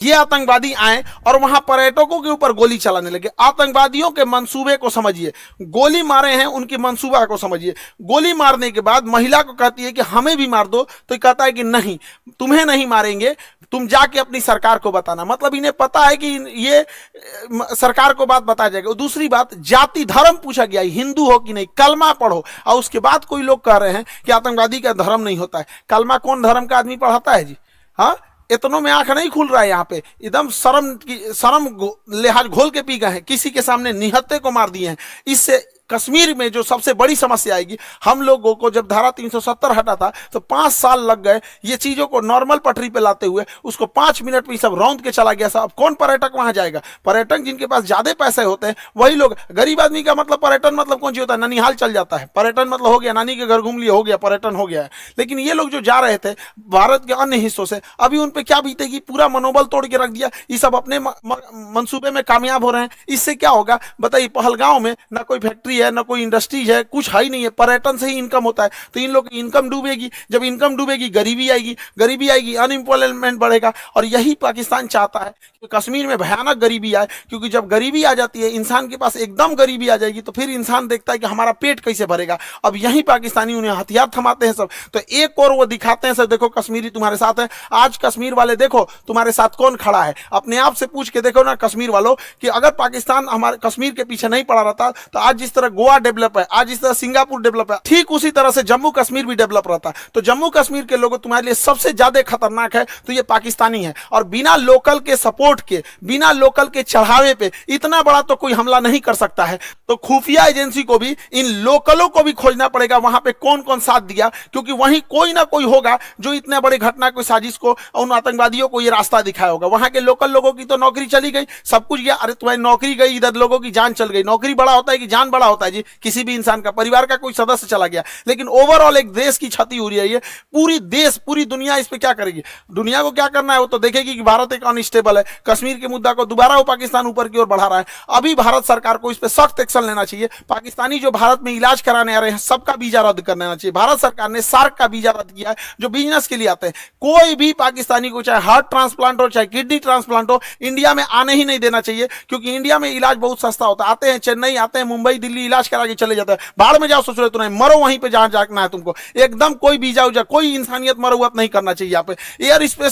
ये आतंकवादी आए और वहां पर्यटकों के ऊपर गोली चलाने लगे। आतंकवादियों के मंसूबे को समझिए, गोली मारे हैं उनकी मंसूबा को समझिए। गोली मारने के बाद महिला को कहती है कि हमें भी मार दो, तो कहता है कि नहीं, तुम्हें नहीं मारेंगे, तुम जाके अपनी सरकार को बताना। मतलब इन्हें पता है कि ये सरकार को बात बताया जाएगा। दूसरी बात, जाति धर्म पूछा गया, हिंदू हो कि नहीं, कलमा पढ़ो। और उसके बाद कोई लोग कह रहे हैं कि आतंकवादी का धर्म नहीं होता है। कलमा कौन धर्म का आदमी पढ़ाता है जी? हाँ, इतनों में आंख नहीं खुल रहा है यहाँ पे। एकदम शर्म लिहाज घोल के पी गए हैं, किसी के सामने निहत्थे को मार दिए हैं। इससे कश्मीर में जो सबसे बड़ी समस्या आएगी, हम लोगों को जब धारा 370 हटा था तो 5 साल लग गए ये चीजों को नॉर्मल पटरी पे लाते हुए। उसको 5 मिनट में सब रौंद के चला गया। साहब कौन पर्यटक वहां जाएगा? पर्यटक जिनके पास ज्यादा पैसे होते हैं वही लोग। गरीब आदमी का मतलब पर्यटन मतलब कौन सी होता है? ननिहाल चल जाता है पर्यटन, मतलब हो गया नानी के घर घूम लिया, हो गया पर्यटन, हो गया है। लेकिन ये लोग जो जा रहे थे भारत के अन्य हिस्सों से, अभी उन पे क्या बीतेगी? पूरा मनोबल तोड़ के रख दिया। ये सब अपने मंसूबे में कामयाब हो रहे हैं। इससे क्या होगा बताइए? पहलगांव में ना कोई फैक्ट्री है, ना कोई इंडस्ट्री है, कुछ है ही नहीं है। पर्यटन से ही इनकम होता है। तो इन लोग की इनकम डूबेगी। जब इनकम डूबेगी गरीबी आएगी, अनएम्प्लॉयमेंट बढ़ेगा। और यही पाकिस्तान चाहता है कि कश्मीर में भयानक गरीबी आए, क्योंकि जब गरीबी आ जाती है, इंसान के पास एकदम गरीबी आ जाएगी, तो फिर इंसान देखता है कि हमारा पेट कैसे भरेगा। अब यही पाकिस्तानी उन्हें हथियार थमाते हैं सब। तो एक और वो दिखाते हैं सर, देखो कश्मीरी तुम्हारे साथ है। आज कश्मीर वाले देखो तुम्हारे साथ कौन खड़ा है। अपने आप से पूछ के देखो ना कश्मीर वालों, कि अगर पाकिस्तान हमारे कश्मीर के पीछे नहीं पड़ा रहता, तो आज जिस तरह गोवा डेवलप है, आज इस तरह सिंगापुर डेवलप है, ठीक उसी तरह से जम्मू कश्मीर भी डेवलप रहता। तो जम्मू कश्मीर के लोगों तुम्हारे लिए सबसे ज्यादा खतरनाक है तो ये पाकिस्तानी है। और बिना लोकल के सपोर्ट के, बिना लोकल के चढ़ावे पे इतना बड़ा तो कोई हमला नहीं कर सकता है। तो खुफिया एजेंसी को भी इन लोकलों को भी खोजना पड़ेगा, वहां पे कौन कौन साथ दिया, क्योंकि वहीं कोई ना कोई होगा जो इतने बड़े घटना को, साजिश को, उन आतंकवादियों को ये रास्ता दिखाया होगा। वहां के लोकल लोगों की तो नौकरी चली गई, सब कुछ गया। अरे तुम्हारी नौकरी गई, इधर लोगों की जान चल गई। नौकरी बड़ा होता है कि जान बड़ा होता है जी? किसी भी इंसान का, परिवार का कोई सदस्य चला गया, लेकिन ओवरऑल एक देश की क्षति हो रही है। ये पूरी दुनिया इस पे क्या करेगी? दुनिया को क्या करना है वो तो देखेगी कि भारत एक अनस्टेबल है। कश्मीर के मुद्दा को दोबारा वो पाकिस्तान ऊपर की ओर बढ़ा रहा है। अभी भारत सरकार को इस पे सख्त एक्शन लेना चाहिए। पाकिस्तानी जो भारत में इलाज कराने आ रहे हैं सबका वीजा रद्द कर देना चाहिए। भारत सरकार ने सार्क का वीजा रद्द किया है, जो बिजनेस के लिए आते हैं। कोई भी पाकिस्तानी को चाहे हार्ट ट्रांसप्लांट हो, चाहे किडनी ट्रांसप्लांट हो, इंडिया में आने ही नहीं देना चाहिए, क्योंकि इंडिया में इलाज बहुत सस्ता होता है। आते हैं चेन्नई, आते हैं मुंबई, दिल्ली, इलाज करा के चले जाते हैं। बाहर में जाओ, सोच रहे तो नहीं, मरो वहीं पे जहां जाना है तुमको। एकदम कोई वीजा उजा, कोई इंसानियत मरौत नहीं करना चाहिए। यहाँ पे एयर स्पेस